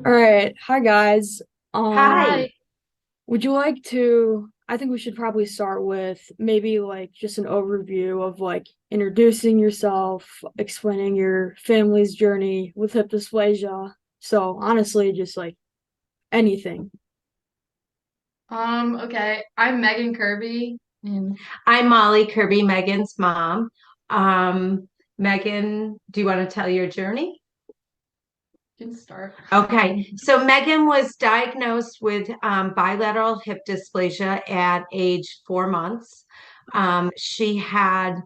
All right. Hi guys. Hi. Um, would you like to, I think we should probably start with maybe like just an overview of like introducing yourself, explaining your family's journey with hip dysplasia. So honestly, just like anything. Okay. I'm Meghan Kirby. And I'm Molly Kirby, Megan's mom. Megan, do you want to tell your journey? you can start. Okay, so Megan was diagnosed with bilateral hip dysplasia at age 4 months. She had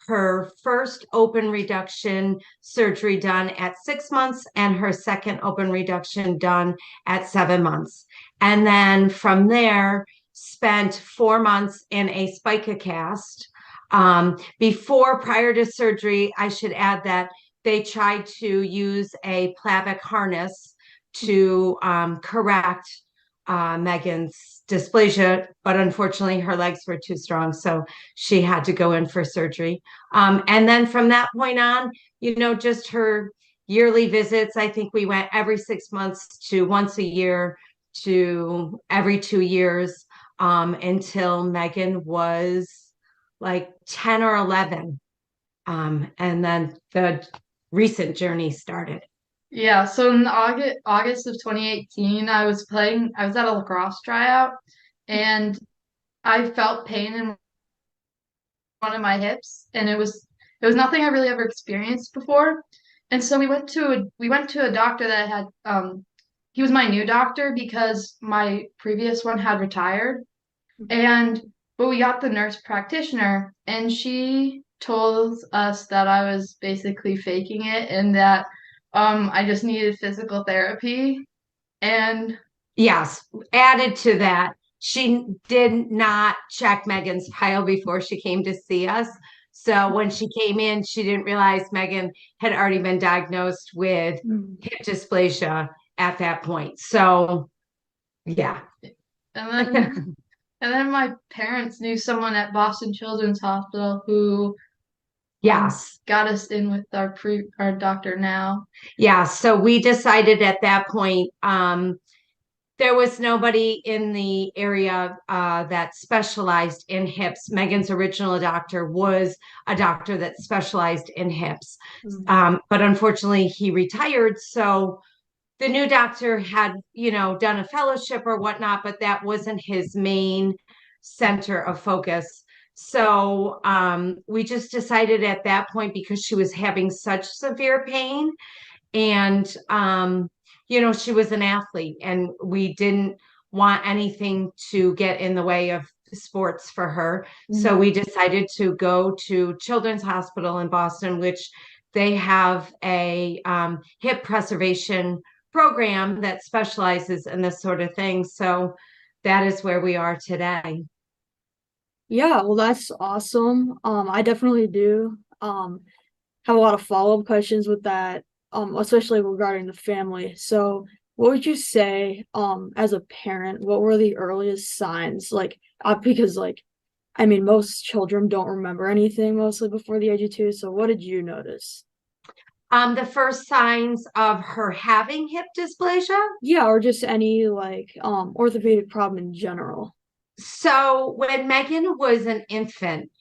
her first open reduction surgery done at 6 months and her second open reduction done at 7 months. And then from there, spent 4 months in a spica cast. Prior to surgery, I should add that they tried to use a Plavix harness to correct Megan's dysplasia, but unfortunately her legs were too strong, so she had to go in for surgery. And then from that point on, just her yearly visits. I think we went every 6 months to once a year to every 2 years until Megan was like 10 or 11. And then the recent journey started. Yeah, so in August of 2018, I was at a lacrosse tryout and I felt pain in one of my hips and it was nothing I really ever experienced before. And so we went to a doctor that had he was my new doctor because my previous one had retired. And but we got the nurse practitioner, and she told us that I was basically faking it and that I just needed physical therapy. And Yes, added to that, she did not check Megan's file before she came to see us. So when she came in, she didn't realize Megan had already been diagnosed with Mm. hip dysplasia at that point. So, yeah. and then and then my parents knew someone at Boston Children's Hospital who Yes. got us in with our doctor now. Yeah. So we decided at that point, there was nobody in the area that specialized in hips. Megan's original doctor was a doctor that specialized in hips. Mm. But unfortunately, he retired. So the new doctor had, done a fellowship or whatnot, but that wasn't his main center of focus. So we just decided at that point, because she was having such severe pain and she was an athlete and we didn't want anything to get in the way of sports for her, so Mm. we decided to go to Children's Hospital in Boston, which they have a hip preservation program that specializes in this sort of thing. So that is where we are today. Yeah, well, that's awesome. I definitely do have a lot of follow-up questions with that, especially regarding the family. So, what would you say, as a parent, what were the earliest signs? Like, because like, I mean, most children don't remember anything mostly before the age of 2. So, what did you notice? The first signs of her having hip dysplasia. Yeah, or just any like orthopedic problem in general. So when Megan was an infant,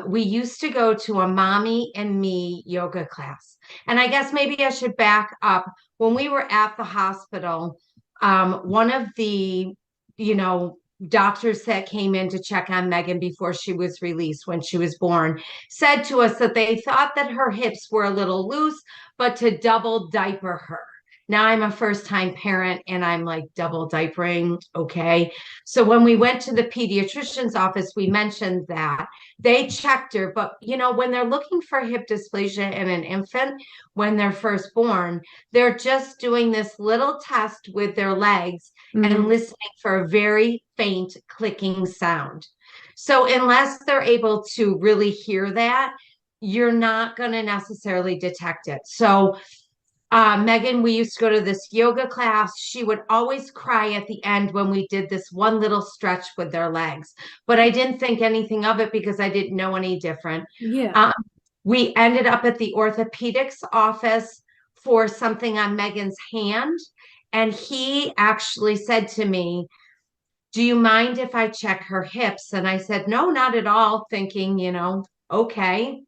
we used to go to a mommy and me yoga class. And I guess maybe I should back up. When we were at the hospital, one of the, you know, doctors that came in to check on Megan before she was released when she was born said to us that they thought that her hips were a little loose, but to double diaper her. Now I'm a first time parent and I'm like double diapering. Okay. So when we went to the pediatrician's office, we mentioned that they checked her. But, when they're looking for hip dysplasia in an infant, when they're first born, they're just doing this little test with their legs and Mm. listening for a very faint clicking sound. So unless they're able to really hear that, you're not going to necessarily detect it. So Megan, we used to go to this yoga class. She would always cry at the end when we did this one little stretch with their legs. But I didn't think anything of it because I didn't know any different. Yeah. Um, we ended up at the orthopedics office for something on Megan's hand. And he actually said to me, do you mind if I check her hips? And I said, no, not at all, thinking, okay.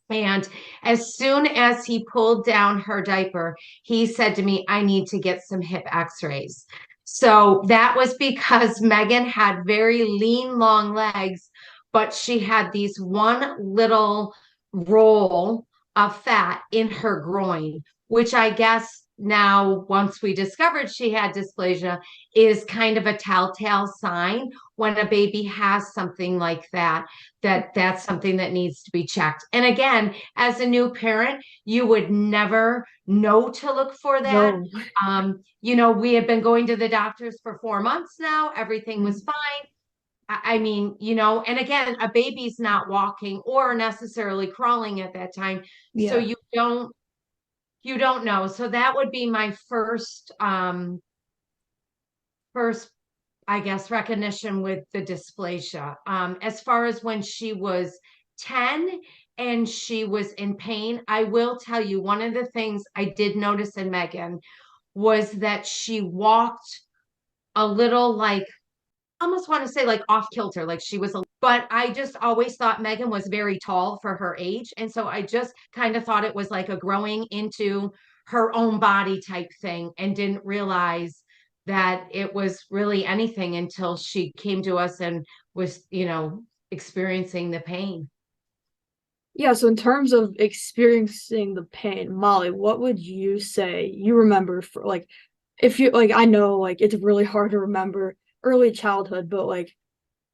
And as soon as he pulled down her diaper, he said to me, I need to get some hip x-rays. So that was because Megan had very lean, long legs, but she had these one little roll of fat in her groin, which I guess now, once we discovered she had dysplasia, is kind of a telltale sign when a baby has something like that, that's something that needs to be checked. And again, as a new parent, you would never know to look for that. No. We had been going to the doctors for 4 months now. Everything was fine. I mean, and again, a baby's not walking or necessarily crawling at that time. So Yeah. you don't know. So that would be my first, I guess, recognition with the dysplasia. As far as when she was 10 and she was in pain, I will tell you one of the things I did notice in Megan was that she walked a little, like, I almost want to say like off kilter, like she was but I just always thought Megan was very tall for her age. And so I just kind of thought it was like a growing into her own body type thing, and didn't realize that it was really anything until she came to us and was, experiencing the pain. Yeah, so in terms of experiencing the pain, Molly, what would you say you remember for like if you like I know like it's really hard to remember early childhood, but like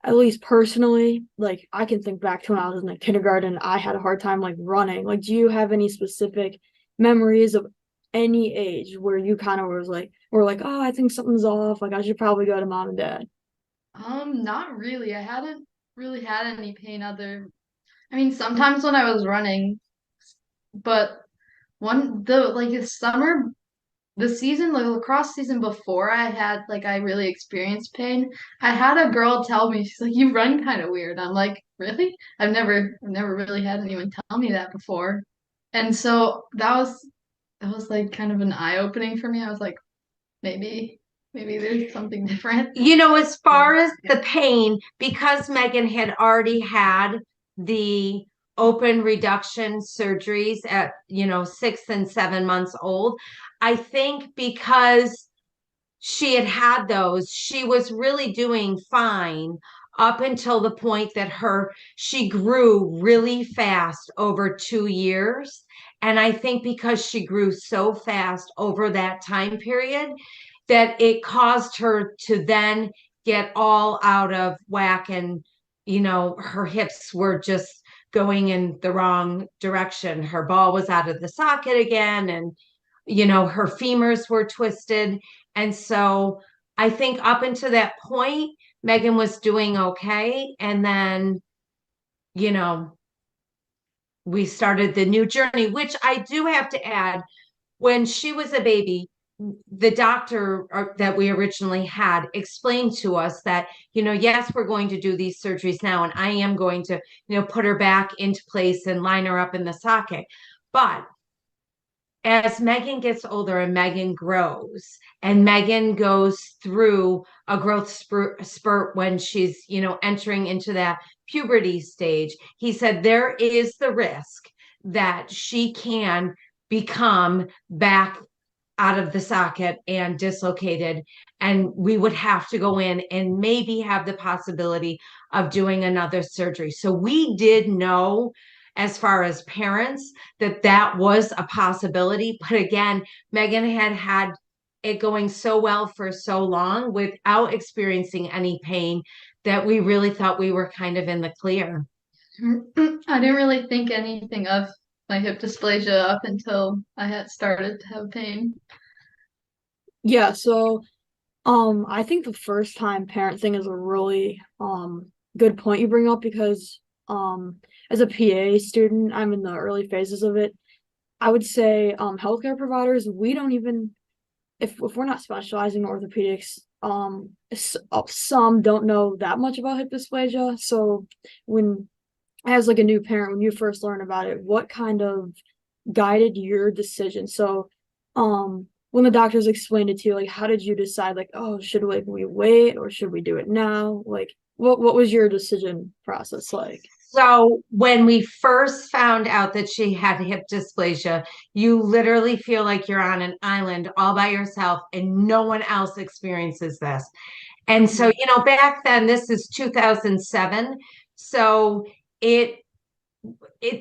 at least personally, like I can think back to when I was in like kindergarten, I had a hard time like running. Like, do you have any specific memories of any age where you kind of was like, were like, oh, I think something's off. Like, I should probably go to mom and dad. Not really. I hadn't really had any pain I mean, sometimes when I was running, but the season, like lacrosse season before I really experienced pain. I had a girl tell me, she's like, you run kind of weird. I'm like, really? I've never really had anyone tell me that before. And so that was like kind of an eye opening for me. I was like, maybe there's something different. As far as the pain, because Megan had already had the open reduction surgeries at, 6 and 7 months old, I think because she had had those, she was really doing fine up until the point that she grew really fast over 2 years. And I think because she grew so fast over that time period, that it caused her to then get all out of whack, and her hips were just going in the wrong direction. Her ball was out of the socket again, and her femurs were twisted. And so I think up until that point, Megan was doing okay. And then, you know, we started the new journey, which I do have to add, when she was a baby, the doctor that we originally had explained to us that, yes, we're going to do these surgeries now, and I am going to, put her back into place and line her up in the socket. But as Megan gets older and Megan grows and Megan goes through a growth spurt when she's, entering into that puberty stage, he said there is the risk that she can become back out of the socket and dislocated. And we would have to go in and maybe have the possibility of doing another surgery. So we did know, as far as parents, that was a possibility. But again, Megan had it going so well for so long without experiencing any pain, that we really thought we were kind of in the clear. I didn't really think anything of my hip dysplasia up until I had started to have pain. Yeah, so I think the first time parent thing is a really good point you bring up because as a PA student, I'm in the early phases of it. I would say healthcare providers, we don't even if we're not specializing in orthopedics, some don't know that much about hip dysplasia. So when as like a new parent, when you first learn about it, what kind of guided your decision? So when the doctors explained it to you, like how did you decide like, oh, should we wait or should we do it now? Like what was your decision process like? So when we first found out that she had hip dysplasia, you literally feel like you're on an island all by yourself and no one else experiences this. And so, Mhm. back then, this is 2007. So it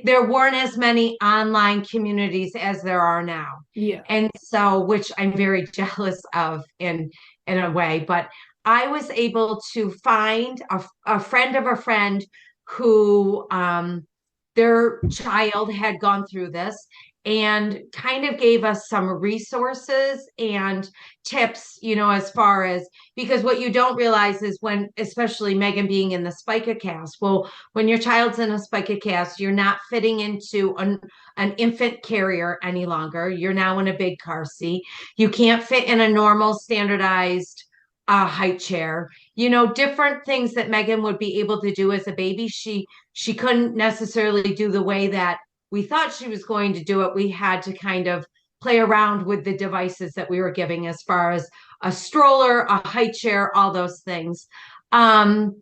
there weren't as many online communities as there are now. Yeah. And so, which I'm very jealous of in a way, but I was able to find a friend of a friend who their child had gone through this and kind of gave us some resources and tips, as far as because what you don't realize is when, especially Megan being in the spica cast, well, when your child's in a spica cast, you're not fitting into an infant carrier any longer. You're now in a big car seat. You can't fit in a normal standardized height chair. Different things that Megan would be able to do as a baby. She couldn't necessarily do the way that we thought she was going to do it. We had to kind of play around with the devices that we were giving as far as a stroller, a high chair, all those things. And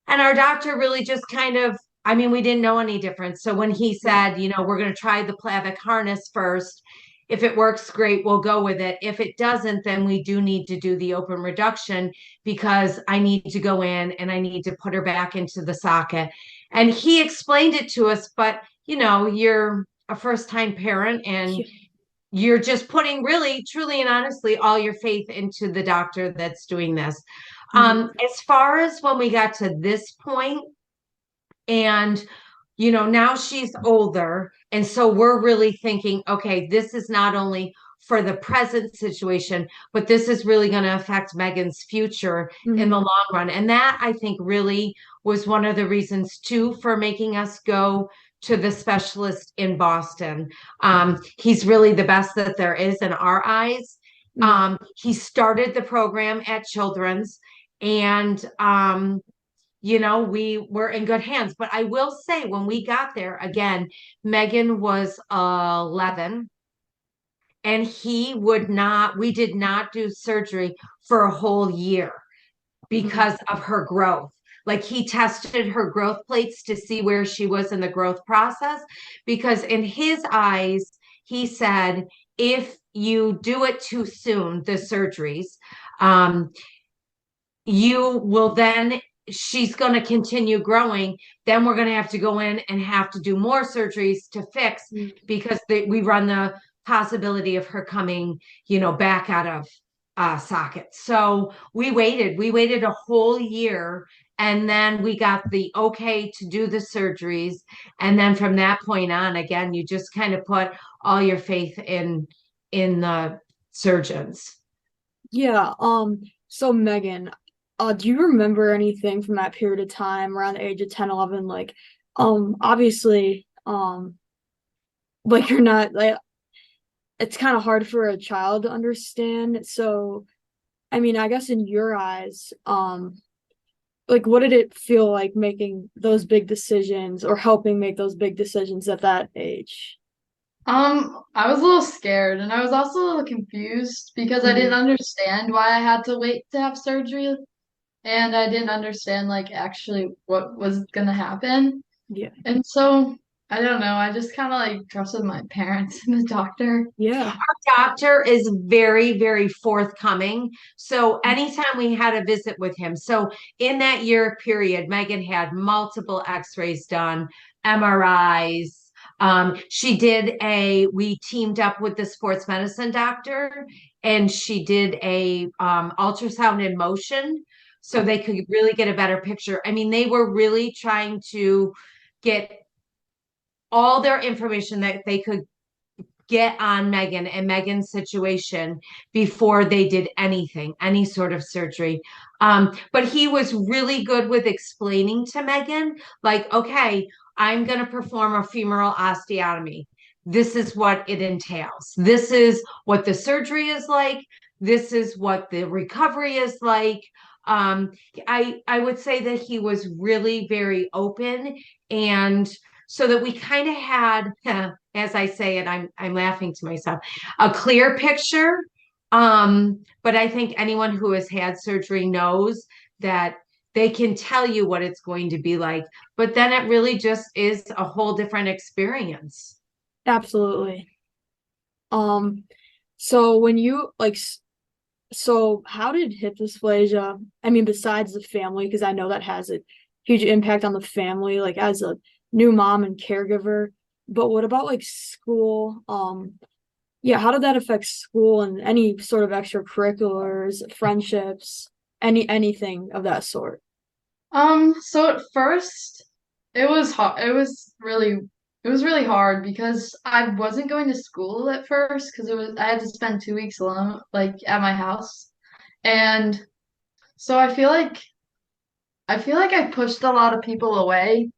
our doctor really just kind of, I mean, we didn't know any difference. So when he Yeah. said, we're going to try the Plavix harness first, if it works, great, we'll go with it. If it doesn't, then we do need to do the open reduction because I need to go in and I need to put her back into the socket. And he explained it to us, but you're a first time parent and Yeah. you're just putting really, truly, and honestly all your faith into the doctor that's doing this. Mhm. As far as when we got to this point, and now she's older. And so we're really thinking, okay, this is not only for the present situation, but this is really going to affect Megan's future in the Mhm. long run. And that I think really was one of the reasons too for making us go to the specialist in Boston. He's really the best that there is in our eyes. Mhm. He started the program at Children's, and we were in good hands. But I will say, when we got there, again, Megan was 11 and we did not do surgery for a whole year Mhm. because of her growth. Like he tested her growth plates to see where she was in the growth process. Because in his eyes, he said, if you do it too soon, the surgeries, um, you will then she's going to continue growing, then we're going to have to go in and have to do more surgeries to fix Mhm. because we run the possibility of her coming back out of socket. So we waited a whole year, and then we got the okay to do the surgeries. And then from that point on, again, you just kind of put all your faith in the surgeons. Yeah. So Megan, do you remember anything from that period of time around the age of 10, 11? Like, obviously, like you're not like it's kind of hard for a child to understand. So, I mean, I guess in your eyes, like what did it feel like making those big decisions or helping make those big decisions at that age? I was a little scared and I was also a little confused because I didn't Mhm. understand why I had to wait to have surgery and I didn't understand like actually what was gonna happen. Yeah. And so I don't know, I just kind of like trusted my parents and the doctor. Yeah. Doctor is very, very forthcoming. So anytime we had a visit with him, so in that year period, Megan had multiple x-rays done, MRIs. We teamed up with the sports medicine doctor and she did a ultrasound in motion so they could really get a better picture. I mean, they were really trying to get all their information that they could get on Megan and Megan's situation before they did anything, any sort of surgery. But he was really good with explaining to Megan, like, okay, I'm going to perform a femoral osteotomy. This is what it entails. This is what the surgery is like. This is what the recovery is like. Um, I would say that he was really very open, and so that we kind of had as I say it, I'm laughing to myself, a clear picture. But I think anyone who has had surgery knows that they can tell you what it's going to be like, but then it really just is a whole different experience. Absolutely. Um, so when you like, so how did hip dysplasia, I mean, besides the family, because I know that has a huge impact on the family, like as a new mom and caregiver, but what about like school? Yeah, how did that affect school and any sort of extracurriculars, friendships, anything of that sort? So at first it was hard. It was really hard because I wasn't going to school at first because I had to spend 2 weeks alone, like at my house. And so I feel like I pushed a lot of people away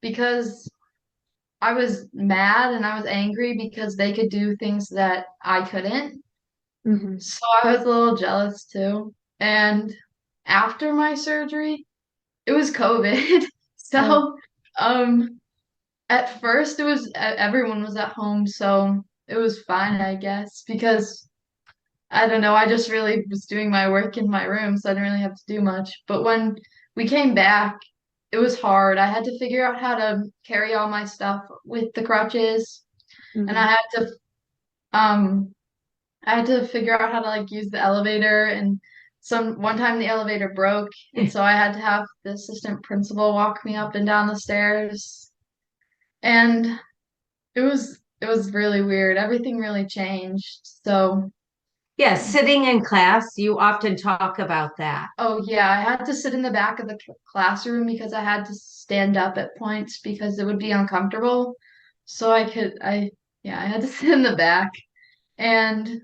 because I was mad and I was angry because they could do things that I couldn't. Hmm. So I was a little jealous too. And after my surgery, it was COVID. Oh, So, at first everyone was at home, so it was fine, I guess, because I don't know, I just really was doing my work in my room, so I didn't really have to do much. But when we came back, it was hard. I had to figure out how to carry all my stuff with the crutches, and hmm. um I had to figure out how to like use the elevator and one time the elevator broke and so I had to have the assistant principal walk me up and down the stairs. And it was really weird. Everything really changed. So, Yeah, sitting in class, you often talk about that. oh yeah, I had to sit in the back of the classroom because I had to stand up at points because it would be uncomfortable. So yeah, I had to sit in the back and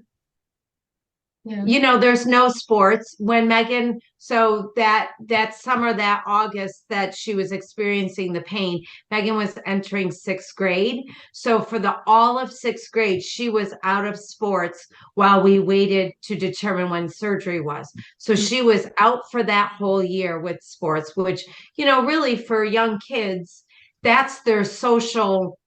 yeah. There's no sports when Megan, so that summer, that August that she was experiencing the pain, Megan was entering sixth grade. So for the all of sixth grade, she was out of sports while we waited to determine when surgery was. So she was out for that whole year with sports, which, really for young kids, that's their social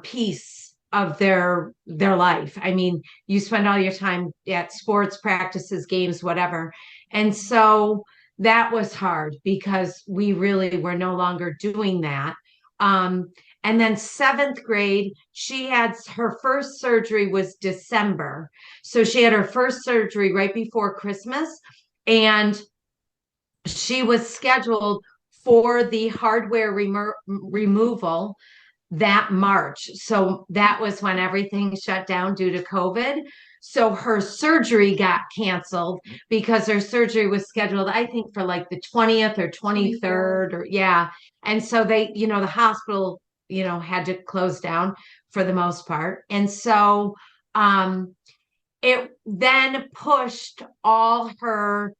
piece of their life. I mean, you spend all your time at sports practices, games, whatever. And so that was hard because we really were no longer doing that. Um, and then seventh grade, she had her first surgery was December. So she had her first surgery right before Christmas. And she was scheduled for the hardware removal that March. So that was when everything shut down due to COVID. So her surgery got canceled because her surgery was scheduled, I think, for like the 20th or 24. 23rd, or yeah. And so the hospital, had to close down for the most part. And so um it then pushed all her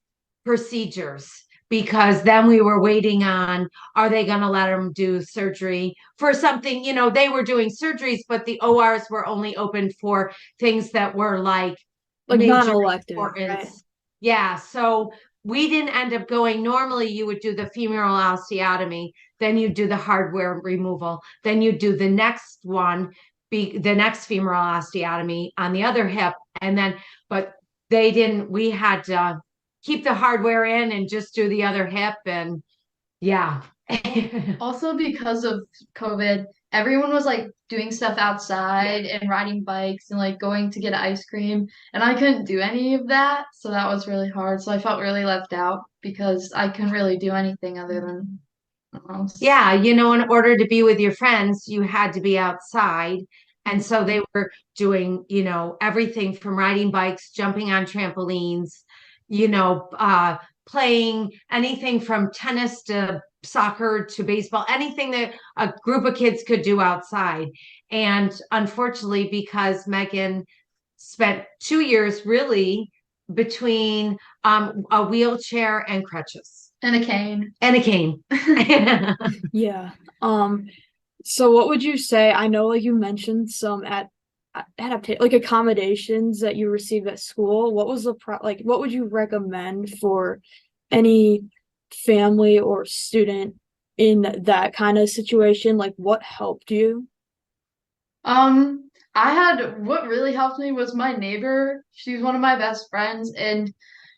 procedures because then we were waiting on, are they going to let them do surgery for something? They were doing surgeries, but the ORs were only open for things that were like Like major non-elective, right? importance. Yeah. So we didn't end up going. Normally, you would do the femoral osteotomy, then you do the hardware removal, then you do the next one, be the next femoral osteotomy on the other hip, and then, but they didn't. We had to keep the hardware in and just do the other hip, and yeah. Also, because of COVID, everyone was like doing stuff outside and riding bikes and like going to get ice cream. And I couldn't do any of that. So that was really hard. So I felt really left out because I couldn't really do anything other than house. Yeah, in order to be with your friends, you had to be outside. And so they were doing, everything from riding bikes, jumping on trampolines, playing anything from tennis to soccer to baseball, anything that a group of kids could do outside. And unfortunately, because Megan spent 2 years really between a wheelchair and crutches And a cane. and a cane. Yeah. So what would you say? I know like you mentioned some adaptation like accommodations that you received at school. What was the like what would you recommend for any family or student in that kind of situation? Like what helped you? What really helped me was my neighbor. She's one of my best friends, and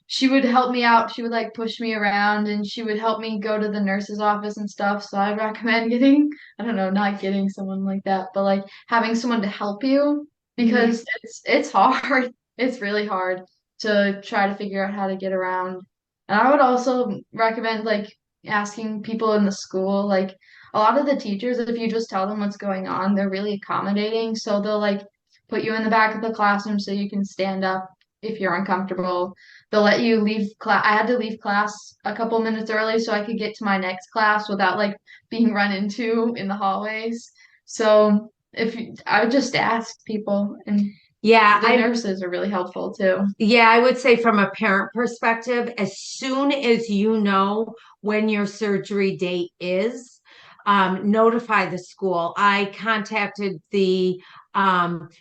she would help me out. She would like push me around, and she would help me go to the nurse's office and stuff. So I'd recommend getting, I don't know, not getting someone like that, but like having someone to help you Mhm. because it's hard. It's really hard to try to figure out how to get around. And I would also recommend like asking people in the school, like a lot of the teachers, if you just tell them what's going on, they're really accommodating. So they'll like put you in the back of the classroom so you can stand up if you're uncomfortable. They'll let you leave class. I had to leave class a couple minutes early so I could get to my next class without like being run into in the hallways. So I would just ask people, and Yeah, the nurses are really helpful too. yeah, I would say from a parent perspective, as soon as you know when your surgery date is, notify the school. I contacted the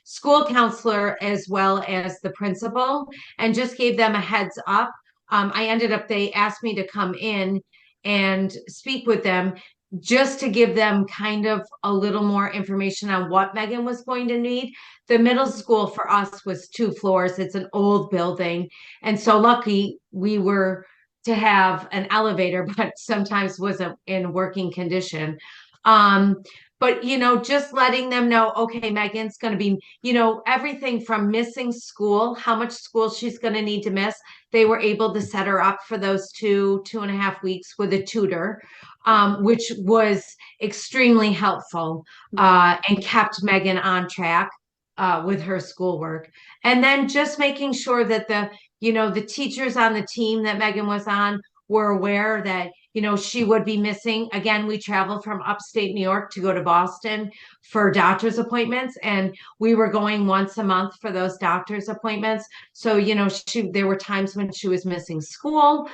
school counselor as well as the principal and just gave them a heads up. They asked me to come in and speak with them just to give them kind of a little more information on what Meghan was going to need. The middle school for us was 2 floors. It's an old building. And so lucky we were to have an elevator, but sometimes wasn't in working condition. Um, but just letting them know, okay, Megan's going to be, everything from missing school, how much school she's going to need to miss. They were able to set her up for those 2.5 weeks with a tutor, which was extremely helpful and kept Megan on track with her schoolwork. And then just making sure that the teachers on the team that Megan was on were aware that, she would be missing. Again, we traveled from upstate New York to go to Boston for doctor's appointments, and we were going once a month for those doctor's appointments. So, there were times when she was missing school.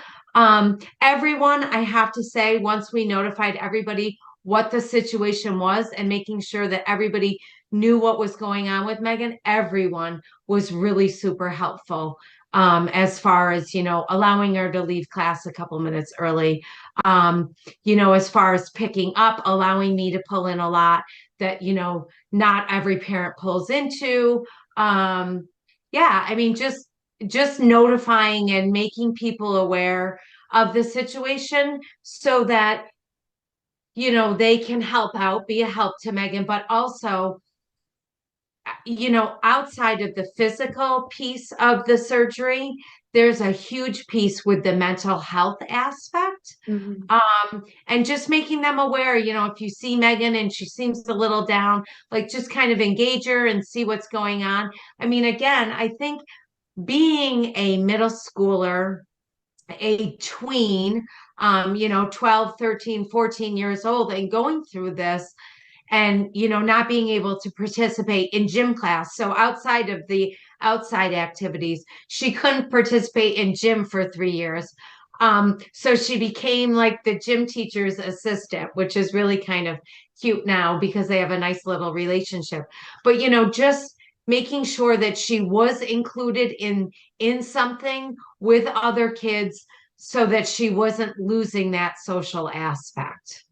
Everyone, I have to say, once we notified everybody what the situation was and making sure that everybody knew what was going on with Meghan, everyone was really super helpful as far as, allowing her to leave class a couple minutes early. As far as picking up, allowing me to pull in a lot that, not every parent pulls into. Yeah, I mean, just notifying and making people aware of the situation so that they can help out, be a help to Meghan, but also outside of the physical piece of the surgery, there's a huge piece with the mental health aspect. Mhm. And just making them aware, if you see Meghan and she seems a little down, like just kind of engage her and see what's going on. I mean, again, I think being a middle schooler, a tween, 12, 13, 14 years old and going through this, and not being able to participate in gym class, so outside of the outside activities she couldn't participate in gym for 3 years. So she became like the gym teacher's assistant, which is really kind of cute now because they have a nice little relationship. But just making sure that she was included in something with other kids so that she wasn't losing that social aspect.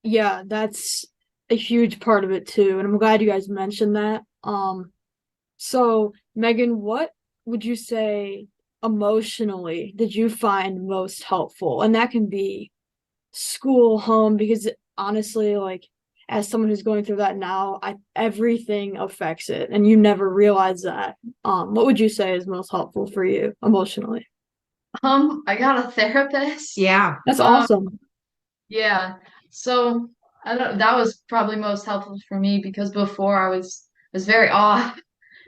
Yeah, that's a huge part of it too, and I'm glad you guys mentioned that. So Megan, what would you say emotionally did you find most helpful? And that can be school, home, because honestly, like as someone who's going through that now, everything affects it, and you never realize that. What would you say is most helpful for you emotionally? I got a therapist. Yeah. That's Um, awesome. yeah. So I don't that was probably most helpful for me because before I was very off.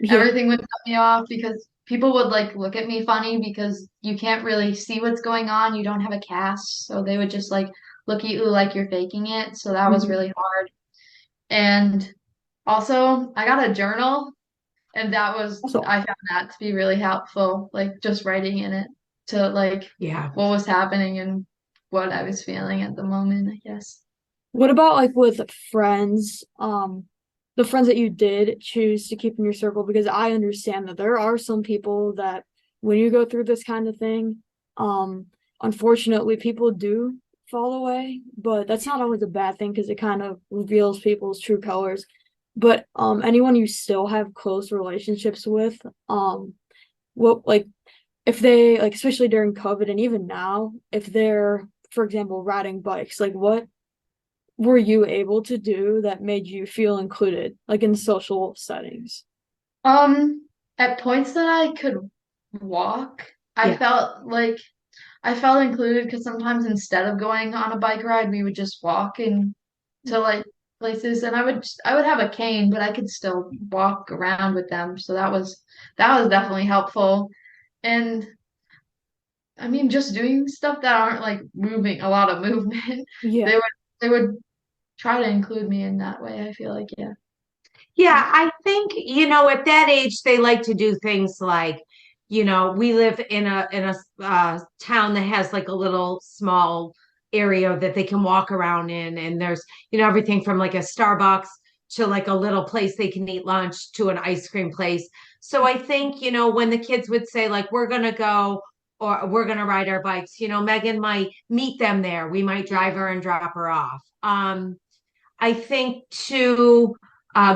Yeah. Everything would cut me off because people would like look at me funny because you can't really see what's going on. You don't have a cast, so they would just like look at you like you're faking it. So that was Mhm. really hard. And also, I got a journal, and Also, I found that to be really helpful, like just writing in it to like Yeah. what was happening and what I was feeling at the moment, I guess. what about like with friends? The friends that you did choose to keep in your circle, because I understand that there are some people that when you go through this kind of thing, um, unfortunately people do fall away, but that's not always a bad thing because it kind of reveals people's true colors. But anyone you still have close relationships with, what like if they like especially during COVID and even now, if they're, for example, riding bikes, like what were you able to do that made you feel included, like in social settings? Um, at points that I could walk, I Yeah. felt like I felt included because sometimes instead of going on a bike ride, we would just walk in to like places, and I would have a cane, but I could still walk around with them. So that was definitely helpful. And I mean, just doing stuff that aren't like moving, a lot of movement. Yeah. They would they would try to include me in that way. I feel like, yeah. Yeah, I think, at that age they like to do things like, we live in a town that has like a little small area that they can walk around in, and there's, everything from like a Starbucks to like a little place they can eat lunch to an ice cream place. So I think, when the kids would say like we're gonna go or we're gonna ride our bikes, Megan might meet them there. We might drive her and drop her off. I think too,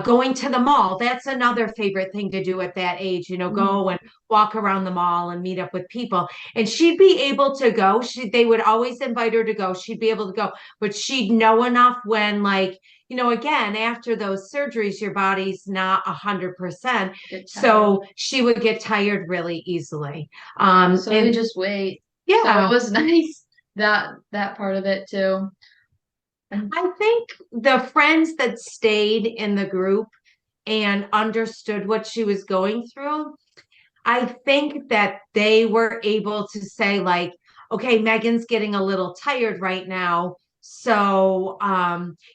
going to the mall, that's another favorite thing to do at that age, Mhm. go and walk around the mall and meet up with people. And she'd be able to go. They would always invite her to go. She'd be able to go, but she'd know enough when, like, again, after those surgeries, your body's not 100%. Get tired. So she would get tired really easily. So they And just wait. So it yeah, was nice that part of it too. And I think the friends that stayed in the group and understood what she was going through, I think that they were able to say, like, okay, Megan's getting a little tired right now. So,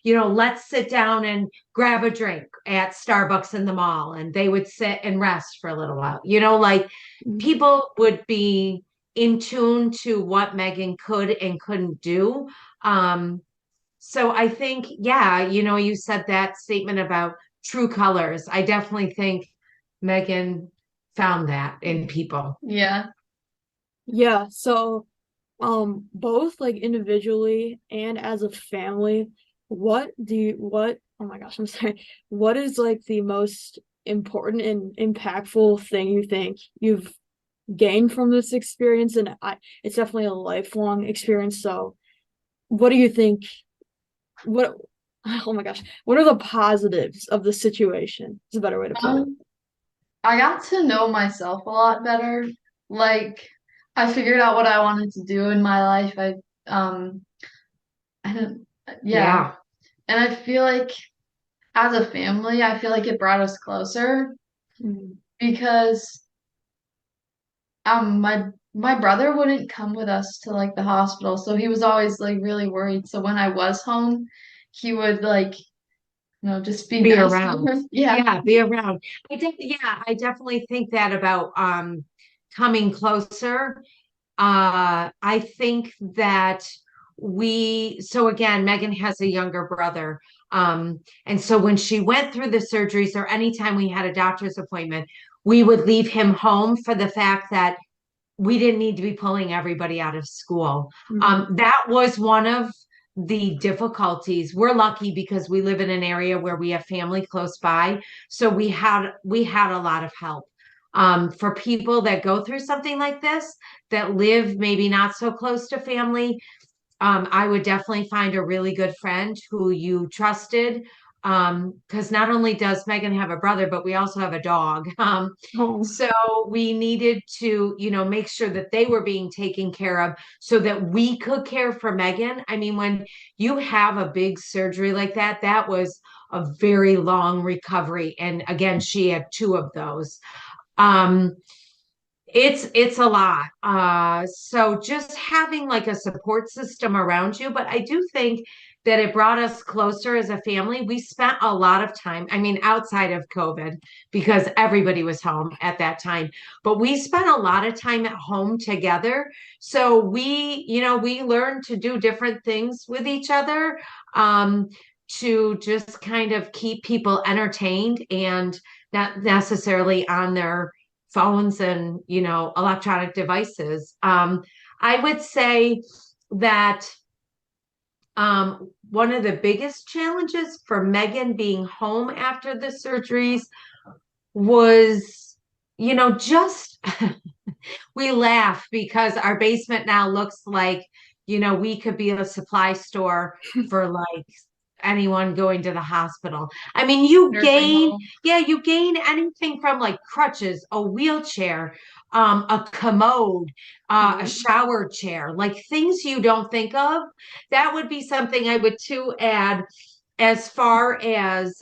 let's sit down and grab a drink at Starbucks in the mall. And they would sit and rest for a little while. Like Mhm. people would be in tune to what Megan could and couldn't do. Um, so I think, yeah, you said that statement about true colors. I definitely think Megan found that in people. yeah. Yeah, so both like individually and as a family, what oh my gosh, I'm sorry. What is like the most important and impactful thing you think you've gained from this experience? And it's definitely a lifelong experience. So what do you think what oh my gosh, what are the positives of the situation? Is a better way to put it. Um, I got to know myself a lot better. Like I figured out what I wanted to do in my life. Um I don't yeah. Yeah. And I feel like as a family, I feel like it brought us closer Mhm. because my brother wouldn't come with us to like the hospital, so he was always like really worried. So when I was home, he would like, just be Be nice to around. her. Yeah. Yeah, be around. I definitely think that about coming closer. I think that so again, Megan has a younger brother. And so when she went through the surgeries or anytime we had a doctor's appointment, we would leave him home for the fact that we didn't need to be pulling everybody out of school. Mhm. That was one of the difficulties. We're lucky because we live in an area where we have family close by, so we had a lot of help. For people that go through something like this, that live maybe not so close to family, I would definitely find a really good friend who you trusted. Because not only does Megan have a brother, but we also have a dog. Oh. So we needed to, make sure that they were being taken care of so that we could care for Megan. I mean, when you have a big surgery like that, that was a very long recovery. And again, she had two of those. Um, it's a lot. So just having like a support system around you, but I do think that it brought us closer as a family. We spent a lot of time, I mean, outside of COVID, because everybody was home at that time, but we spent a lot of time at home together. So we learned to do different things with each other, to just kind of keep people entertained and not necessarily on their phones and electronic devices. I would say that One of the biggest challenges for Meghan being home after the surgeries was, just we laugh because our basement now looks like, we could be a supply store for like anyone going to the hospital. I mean, Nursing home. you gain anything from like crutches, a wheelchair, a commode, a Yeah. shower chair, like things you don't think of. That would be something I would too add as far as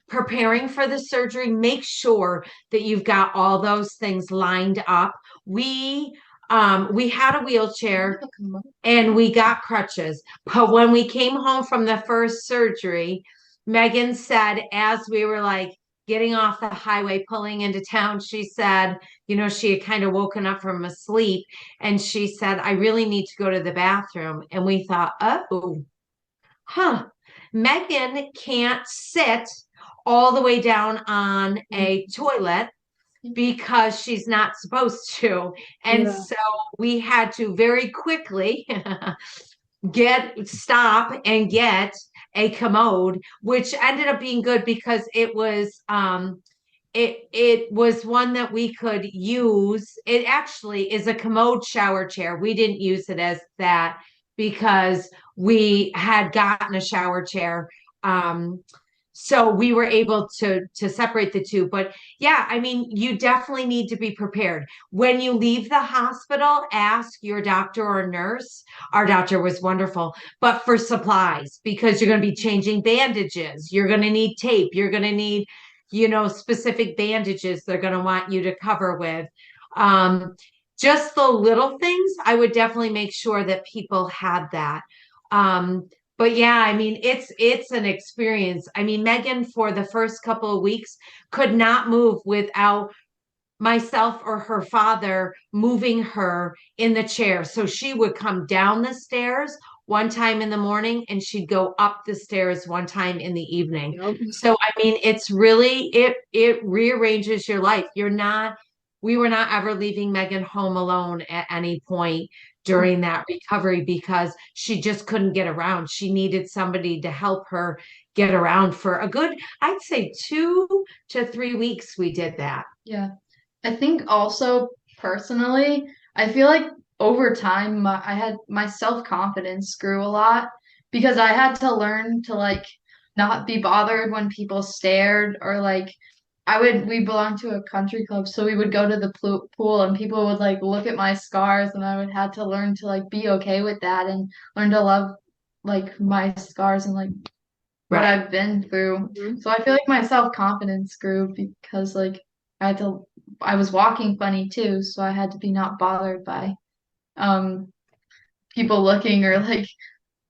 preparing for the surgery. Make sure that you've got all those things lined up. We had a wheelchair and we got crutches. But when we came home from the first surgery, Meghan said, as we were like getting off the highway, pulling into town, she said, she had kind of woken up from a sleep and she said, I really need to go to the bathroom. And we thought, oh, huh, Meghan can't sit all the way down on a toilet because she's not supposed to. And Yeah. so we had to very quickly stop and get a commode, which ended up being good because it was one that we could use. It actually is a commode shower chair. We didn't use it as that because we had gotten a shower chair. So we were able to separate the two. But yeah, I mean, you definitely need to be prepared. When you leave the hospital, ask your doctor or nurse. Our doctor was wonderful, but for supplies, because you're going to be changing bandages, you're going to need tape, you're going to need specific bandages they're going to want you to cover with. Um, just the little things, I would definitely make sure that people had that. But yeah, I mean, it's an experience. I mean, Meghan for the first couple of weeks could not move without myself or her father moving her in the chair. So she would come down the stairs one time in the morning and she'd go up the stairs one time in the evening. Yep. So I mean, it's really it rearranges your life. We were not ever leaving Meghan home alone at any point during that recovery because she just couldn't get around. She needed somebody to help her get around for a good, I'd say 2 to 3 weeks we did that. Yeah. I think also personally, I feel like over time I had my self-confidence grew a lot because I had to learn to like not be bothered when people stared or like we belonged to a country club, so we would go to the pool and people would like look at my scars and I would have to learn to like be okay with that and learn to love like my scars and like what Right. I've been through. Mhm. So I feel like my self-confidence grew because like I had to I was walking funny too, so I had to be not bothered by um people looking or like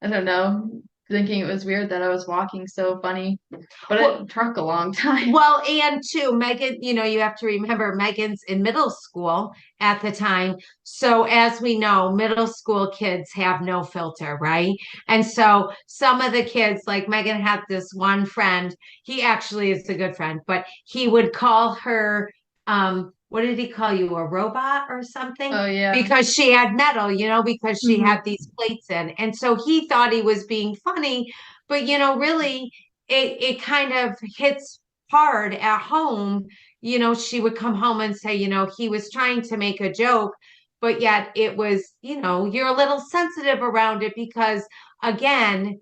I don't know, thinking it was weird that I was walking so funny. But Well, it took a long time. Well, and too, Meghan, you have to remember Meghan's in middle school at the time. So, as we know, middle school kids have no filter, right? And so, some of the kids, like Meghan had this one friend, he actually is a good friend, but he would call her, what did he call you, a robot or something? Oh yeah. Because she had metal, because she Mhm. had these plates in. And so, he thought he was being funny, but, really, it kind of hits hard at home. She would come home and say, he was trying to make a joke, but yet it was, you're a little sensitive around it because, again,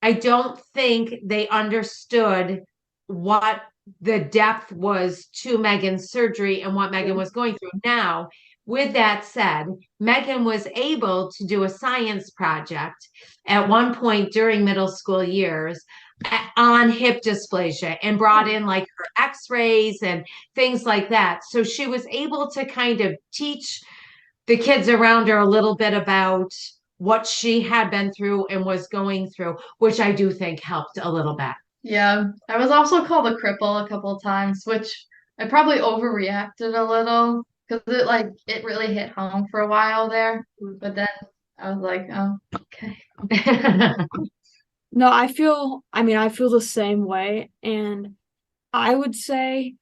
I don't think they understood what the depth was to Meghan's surgery and what Meghan was going through. Now, with that said, Meghan was able to do a science project at one point during middle school years on hip dysplasia and brought in like her x-rays and things like that. So she was able to kind of teach the kids around her a little bit about what she had been through and was going through, which I do think helped a little bit. Yeah. I was also called a cripple a couple of times, which I probably overreacted a little because it really hit home for a while there. But then I was like, oh, okay. No, I mean, I feel the same way. And I would say,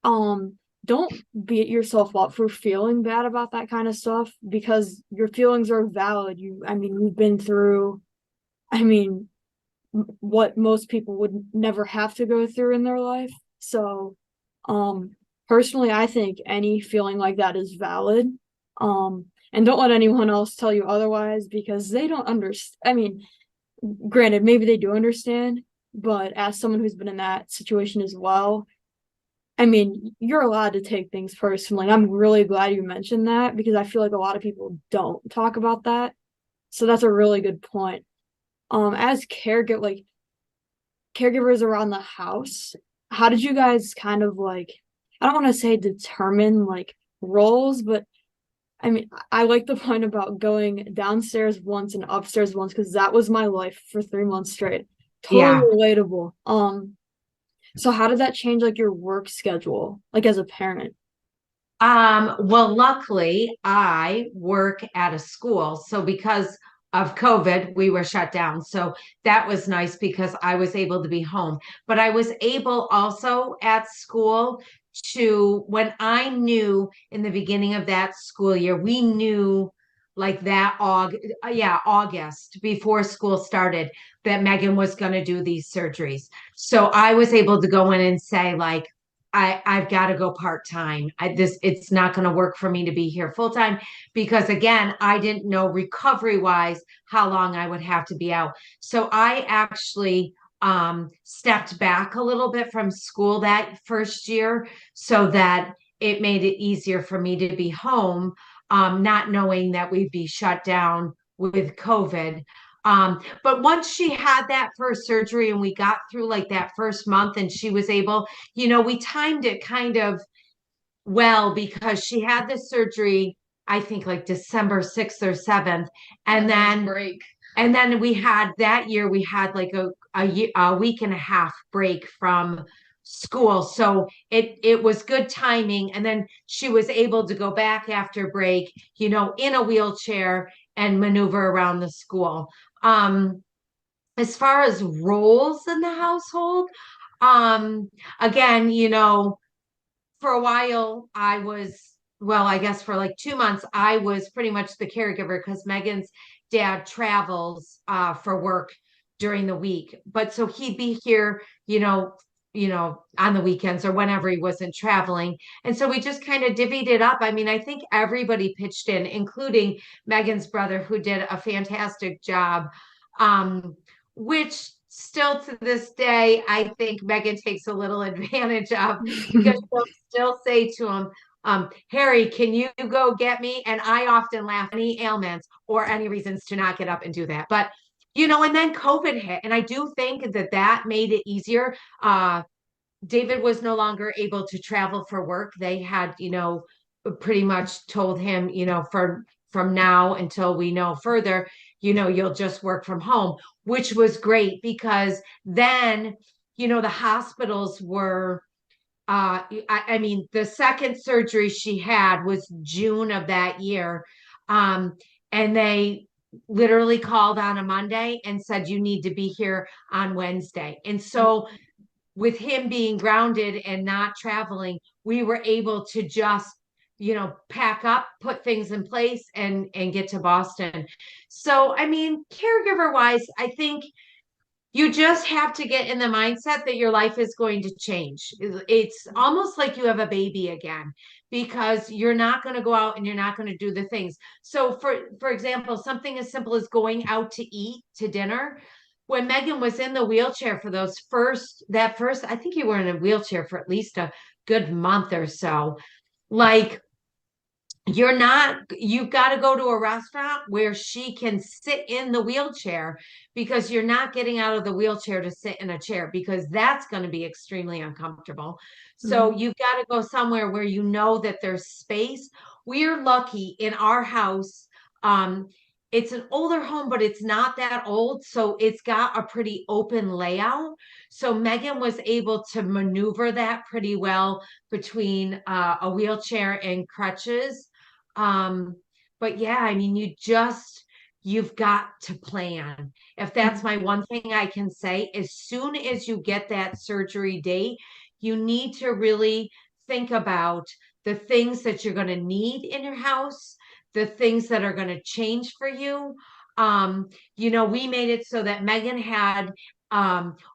um, don't beat yourself up for feeling bad about that kind of stuff because your feelings are valid. I mean, you've been through, I mean, what most people would never have to go through in their life. So, um, personally, I think any feeling like that is valid. And don't let anyone else tell you otherwise because they don't understand. I mean, granted, maybe they do understand, but as someone who's been in that situation as well, I mean, you're allowed to take things personally. I'm really glad you mentioned that because I feel like a lot of people don't talk about that. So that's a really good point. As caregivers around the house, how did you guys kind of like, I don't want to say determine like roles, but I mean, I like the point about going downstairs once and upstairs once because that was my life for 3 months straight. Totally Yeah. relatable. So how did that change like your work schedule, like as a parent? Well, luckily, I work at a school. So because of COVID, we were shut down. So that was nice because I was able to be home. But I was able also at school to, when I knew in the beginning of that school year, we knew like that August before school started that Megan was going to do these surgeries. So I was able to go in and say like, I've got to go part-time. It's not going to work for me to be here full-time because again, I didn't know recovery wise how long I would have to be out. So I actually stepped back a little bit from school that first year so that it made it easier for me to be home, not knowing that we'd be shut down with COVID. But once she had that first surgery and we got through like that first month and she was able, we timed it kind of well because she had this surgery, I think like December 6th or 7th. And then break. and then we had that year, we had like a week and a half break from school. So it was good timing. And then she was able to go back after break, in a wheelchair and maneuver around the school. Um, as far as roles in the household, um, again, for a while well, I guess for like 2 months, I was pretty much the caregiver because Megan's dad travels for work during the week. But so he'd be here, on the weekends or whenever he wasn't traveling. And so we just kind of divvied it up. I mean, I think everybody pitched in, including Megan's brother, who did a fantastic job. Which still to this day, I think Megan takes a little advantage of because she'll still say to him, Harry, can you go get me? And I often laugh any ailments or any reasons to not get up and do that. But, and then COVID hit. And I do think that made it easier. David was no longer able to travel for work. They had, pretty much told him, from now until we know further, you'll just work from home, which was great because then, the hospitals were I mean, the second surgery she had was June of that year. And they literally called on a Monday and said, you need to be here on Wednesday. And so with him being grounded and not traveling, we were able to just, pack up, put things in place and get to Boston. So, I mean, caregiver wise, I think you just have to get in the mindset that your life is going to change. It's almost like you have a baby again because you're not going to go out and you're not going to do the things. So for example, something as simple as going out to eat to dinner. When Megan was in the wheelchair for I think you were in a wheelchair for at least a good month or so. Like you've got to go to a restaurant where she can sit in the wheelchair because you're not getting out of the wheelchair to sit in a chair because that's going to be extremely uncomfortable. So Mhm. you've got to go somewhere where you know that there's space. We're lucky in our house. It's an older home, but it's not that old. So it's got a pretty open layout. So Megan was able to maneuver that pretty well between a wheelchair and crutches. um, but yeah, I mean, you've got to plan. If that's my one thing I can say, as soon as you get that surgery date, you need to really think about the things that you're going to need in your house, the things that are going to change for you. We made it so that Meghan had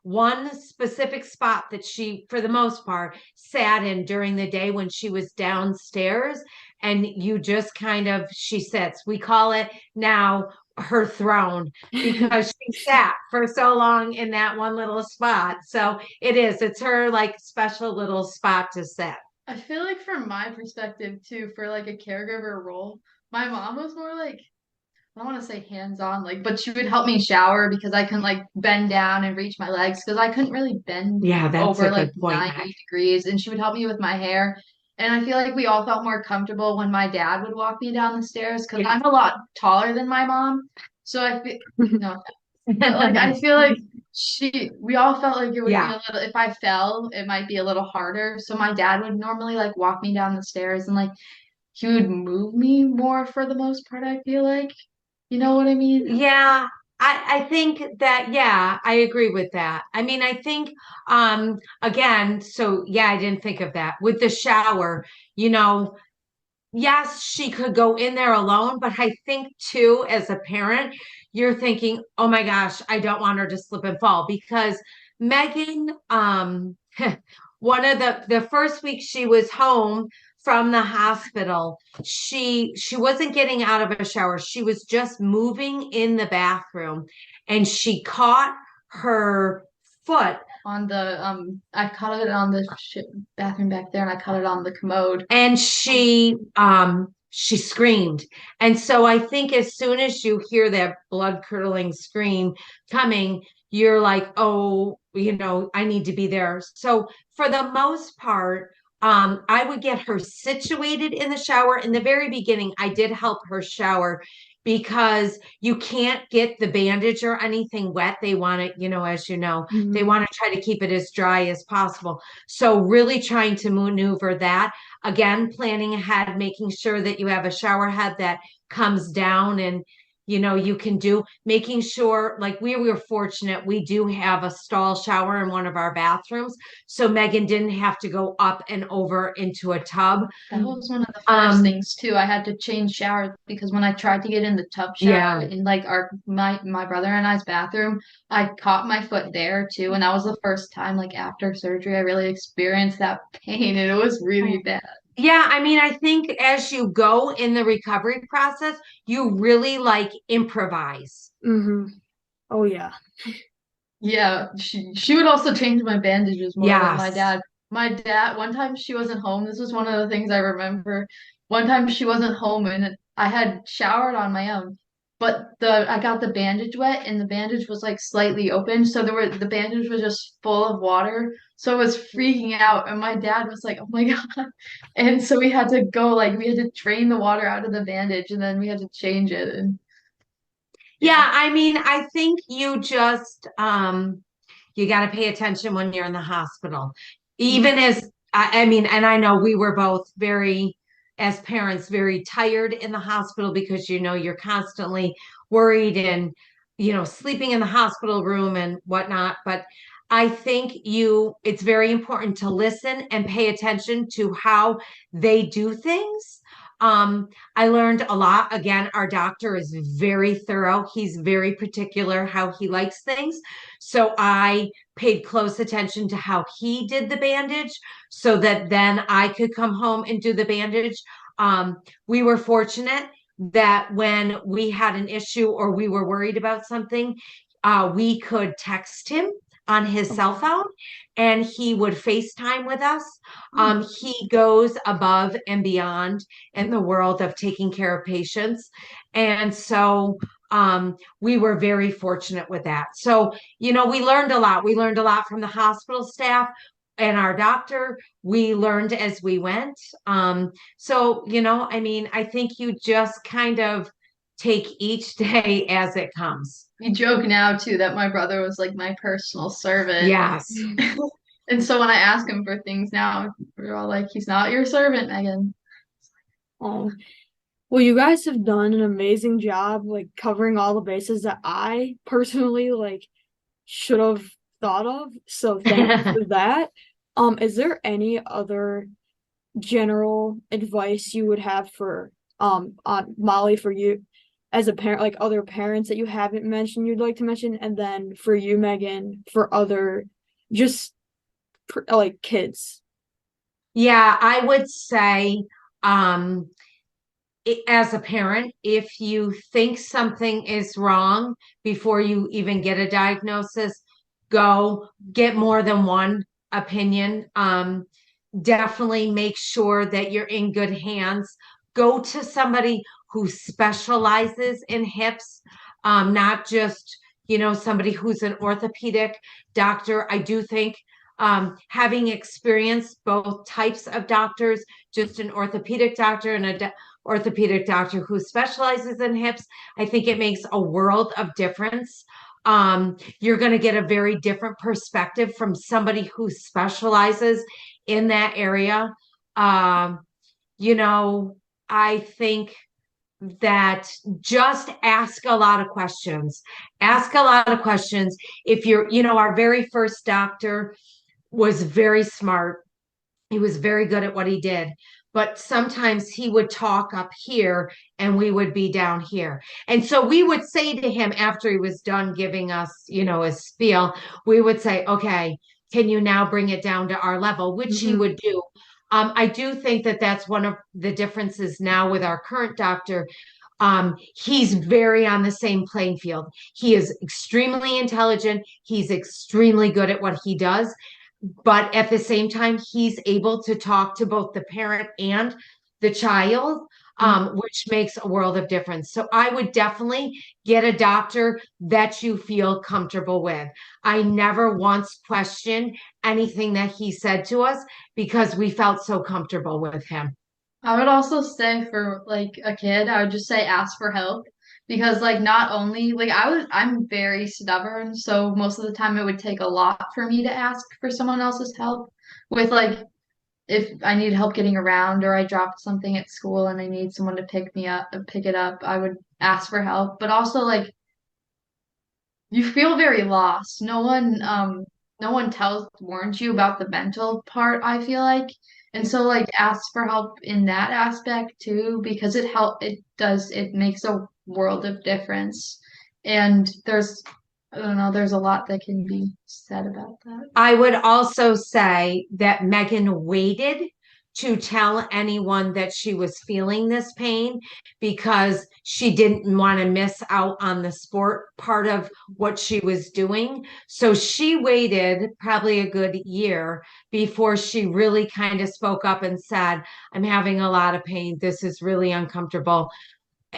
one specific spot that she, for the most part, sat in during the day when she was downstairs. And you just kind of, she sits. We call it now her throne because she sat for so long in that one little spot. So it's her like special little spot to sit. I feel like from my perspective too, for like a caregiver role, my mom was more like, I don't want to say hands-on, like, but she would help me shower because I couldn't like bend down and reach my legs because I couldn't really bend Yeah, that's over a like good point, 90 degrees. And she would help me with my hair. And I feel like we all felt more comfortable when my dad would walk me down the stairs because I'm a lot taller than my mom. So I feel, no, but like I feel like we all felt like it would be Yeah. a little, if I fell, it might be a little harder. So my dad would normally like walk me down the stairs and like he would move me more for the most part, I feel like. You know what I mean? Yeah, I think that, yeah, I agree with that. I mean, I think, again, so yeah, I didn't think of that. With the shower, you know, yes, she could go in there alone, but I think too, as a parent, you're thinking, oh my gosh, I don't want her to slip and fall because Megan, one of the first week she was home from the hospital, she wasn't getting out of a shower. She was just moving in the bathroom and she caught her foot On the I caught it on the bathroom back there, and I caught it on the commode. and she screamed. And so I think as soon as you hear that blood curdling scream coming, you're like, oh, I need to be there. So for the most part, I would get her situated in the shower. In the very beginning, I did help her shower because you can't get the bandage or anything wet. They want it, as you know, they want to try to keep it as dry as possible. So really trying to maneuver that. Again, planning ahead, making sure that you have a shower head that comes down and you can do, making sure, like we were fortunate, we do have a stall shower in one of our bathrooms. So Meghan didn't have to go up and over into a tub. That was one of the first things too. I had to change showers because when I tried to get in the tub shower in like my brother and I's bathroom, I caught my foot there too. And that was the first time like after surgery I really experienced that pain and it was really bad. Yeah, I mean, I think as you go in the recovery process, you really like improvise. Oh yeah. Yeah, she would also change my bandages more than my Yes. dad. My dad, one time she wasn't home. This was one of the things I remember. One time she wasn't home and I had showered on my own, but I got the bandage wet and the bandage was like slightly open, so the bandage was just full of water. So I was freaking out and my dad was like, "Oh my God." And so we had to go like we had to drain the water out of the bandage and then we had to change it and Yeah, I mean, I think you got to pay attention when you're in the hospital. Even as I mean, and I know we were both very, as parents, very tired in the hospital because you're constantly worried and sleeping in the hospital room and whatnot. But I think it's very important to listen and pay attention to how they do things. I learned a lot. Again, our doctor is very thorough. He's very particular how he likes things. So I paid close attention to how he did the bandage so that then I could come home and do the bandage. We were fortunate that when we had an issue or we were worried about something, we could text him on his cell phone and he would FaceTime with us. He goes above and beyond in the world of taking care of patients. And so we were very fortunate with that. So, we learned a lot. We learned a lot from the hospital staff and our doctor. We learned as we went. So, I mean, I think you just kind of take each day as it comes. we joke now too that my brother was like my personal servant. Yes. And so when I ask him for things now, we're all like, he's not your servant, Meghan. Oh, well, you guys have done an amazing job, like covering all the bases that I personally like should have thought of. So thank you for that. Is there any other general advice you would have for on Molly for you as a parent, like other parents that you haven't mentioned you'd like to mention, and then for you, Megan, for other just like kids. Yeah, I would say, um, as a parent, if you think something is wrong before you even get a diagnosis, go get more than one opinion. Definitely make sure that you're in good hands. Go to somebody who specializes in hips, not just, somebody who's an orthopedic doctor. I do think having experienced both types of doctors, just an orthopedic doctor and a orthopedic doctor who specializes in hips, I think it makes a world of difference. You're going to get a very different perspective from somebody who specializes in that area. Um, you know, I think that just ask a lot of questions. Ask a lot of questions. If our very first doctor was very smart. He was very good at what he did. But sometimes he would talk up here and we would be down here. And so we would say to him after he was done giving us, a spiel, we would say, okay, can you now bring it down to our level, which he Mm-hmm. would do. I do think that that's one of the differences now with our current doctor. He's very on the same playing field. He is extremely intelligent. He's extremely good at what he does, but at the same time, he's able to talk to both the parent and the child, which makes a world of difference. So I would definitely get a doctor that you feel comfortable with. I never once questioned anything that he said to us because we felt so comfortable with him. I would also say for like a kid, I would just say ask for help because like not only like I'm very stubborn, so most of the time it would take a lot for me to ask for someone else's help with like if I need help getting around or I dropped something at school and I need someone to pick it up, I would ask for help. But also like you feel very lost. No one warns you about the mental part, I feel like. And so like ask for help in that aspect too, because it makes a world of difference. And I don't know, there's a lot that can be said about that. I would also say that Megan waited to tell anyone that she was feeling this pain because she didn't want to miss out on the sport part of what she was doing. So she waited probably a good year before she really kind of spoke up and said, I'm having a lot of pain. This is really uncomfortable.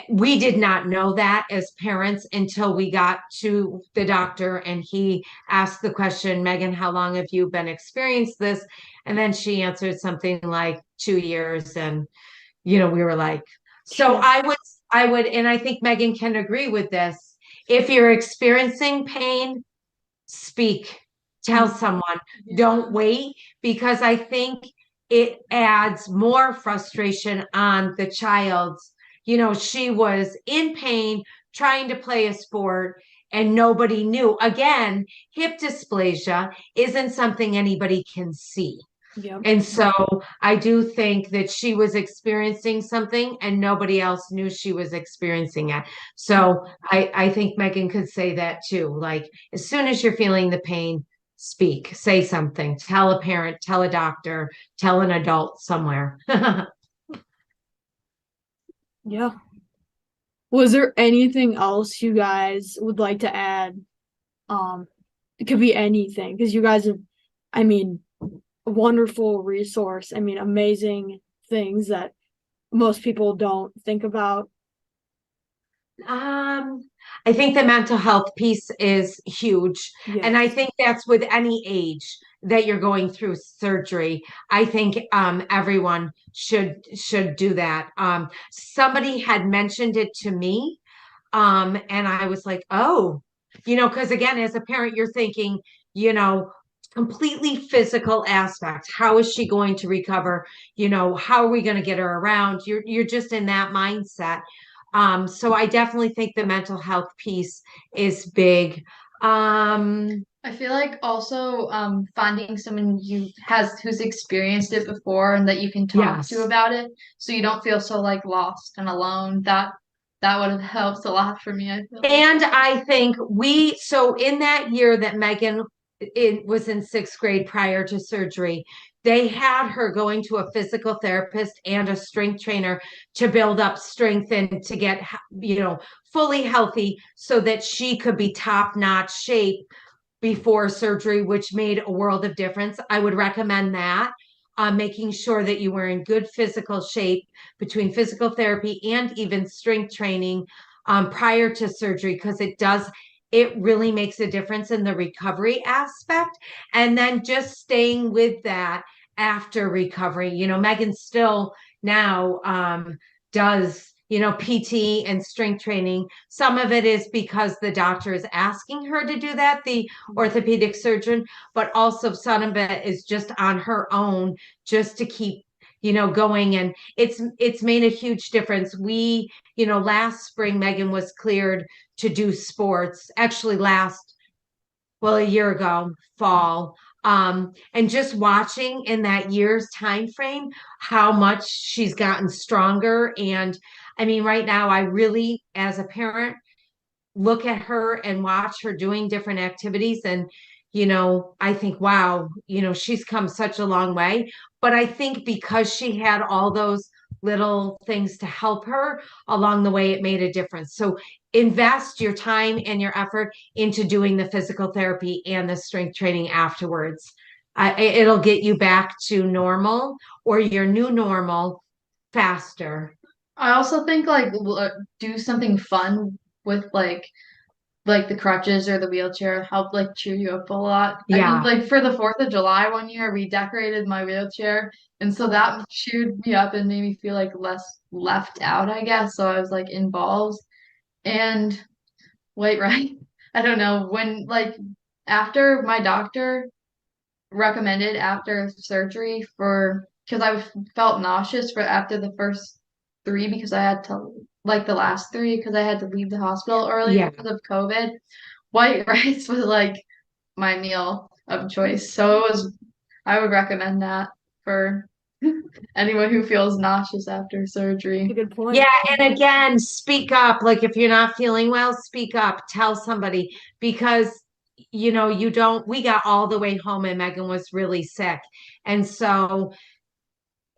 We did not know that as parents until we got to the doctor and he asked the question, Megan, how long have you been experiencing this? And then she answered something like 2 years. And, we were like, so Yeah. and I think Megan can agree with this. If you're experiencing pain, speak, tell someone, don't wait, because I think it adds more frustration on the child's. She was in pain trying to play a sport and nobody knew. Again, hip dysplasia isn't something anybody can see. Yep. And so I do think that she was experiencing something and nobody else knew she was experiencing it. So I think Megan could say that too. Like, as soon as you're feeling the pain, speak, say something, tell a parent, tell a doctor, tell an adult somewhere. Yeah. Was there anything else you guys would like to add? It could be anything because you guys have, I mean, a wonderful resource. I mean, amazing things that most people don't think about. Um, I think the mental health piece is huge. And I Yes. think that's with any age that you're going through surgery. I think everyone should do that. Somebody had mentioned it to me, and I was like, oh, because again, as a parent, you're thinking, you know, completely physical aspect. How is she going to recover? How are we going to get her around? You're just in that mindset. So I definitely think the mental health piece is big. I feel like also finding someone who's experienced it before and that you can talk to Yes. about it so you don't feel so like lost and alone. That would have helped a lot for me, I feel like. And I think so in that year that Megan was in sixth grade prior to surgery, they had her going to a physical therapist and a strength trainer to build up strength and to get, fully healthy so that she could be top-notch shape before surgery, which made a world of difference. I would recommend that. Making sure that you were in good physical shape between physical therapy and even strength training prior to surgery, because it really makes a difference in the recovery aspect. And then just staying with that after recovery. Megan still now does PT and strength training. Some of it is because the doctor is asking her to do that, the orthopedic surgeon, but also some of it is just on her own, just to keep going. And it's made a huge difference. Last spring Megan was cleared to do sports, actually a year ago, fall. And just watching in that year's time frame how much she's gotten stronger. And I mean, right now, I really, as a parent, look at her and watch her doing different activities. And, I think, wow, she's come such a long way. But I think because she had all those little things to help her along the way, it made a difference. So invest your time and your effort into doing the physical therapy and the strength training afterwards. It'll get you back to normal or your new normal faster. I also think like do something fun with like the crutches or the wheelchair help like cheer you up a lot. I think Yeah. like for the 4th of July one year we decorated my wheelchair and so that cheered me up and made me feel like less left out, I guess. So I was like involved and wait, right? I don't know when like after my doctor recommended after surgery for because felt nauseous for after the first three because I had to like the last three because I had to leave the hospital early Yeah. because of COVID. White rice was like my meal of choice. So I would recommend that for anyone who feels nauseous after A surgery. good point. Yeah, and again, speak up. Like if you're not feeling well, speak up, tell somebody because we got all the way home and Megan was really sick. And so,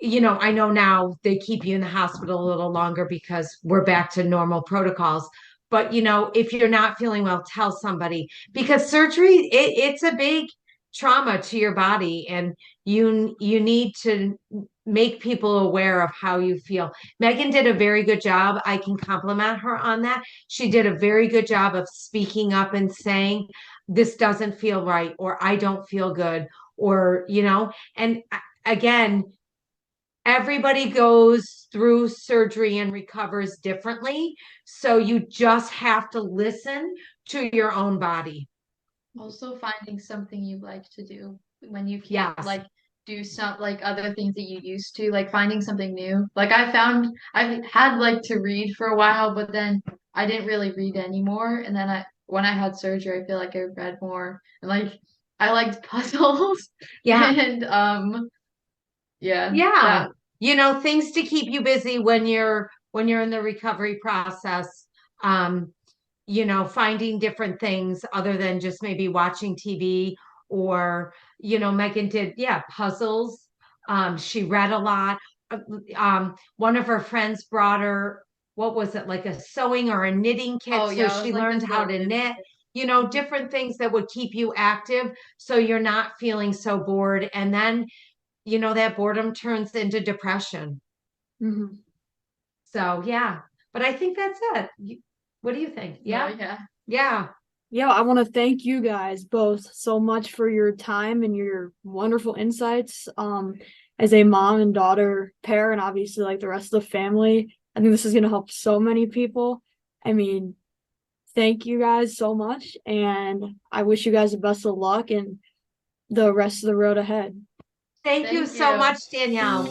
I know now they keep you in the hospital a little longer because we're back to normal protocols. But if you're not feeling well, tell somebody because surgery, it's a big trauma to your body and you need to make people aware of how you feel. Megan did a very good job. I can compliment her on that. She did a very good job of speaking up and saying, this doesn't feel right, or I don't feel good, or, and again, everybody goes through surgery and recovers differently. So you just have to listen to your own body. Also finding something you like to do when you can't Yes. like do some like other things that you used to, like finding something new. Like I had like to read for a while, but then I didn't really read anymore. And then when I had surgery, I feel like I read more. And like I liked puzzles Yeah. and yeah, Yeah. that Things to keep you busy when you're in the recovery process. Um, finding different things other than just maybe watching TV or, Megan did, yeah, puzzles. She read a lot. One of her friends brought her, what was it, like a sewing or a knitting kit. oh So yeah, it she was like learned this how little to knitting knit, kit. different things that would keep you active so you're not feeling so bored. And then, that boredom turns into depression. Mhm. So yeah, but I think that's it. What do you think? No, Yeah. yeah. Yeah. Yeah, I want to thank you guys both so much for your time and your wonderful insights. As a mom and daughter pair, and obviously like the rest of the family, I think this is gonna help so many people. I mean, thank you guys so much, and I wish you guys the best of luck and the rest of the road ahead. Thank you Thank so you. much, Danielle.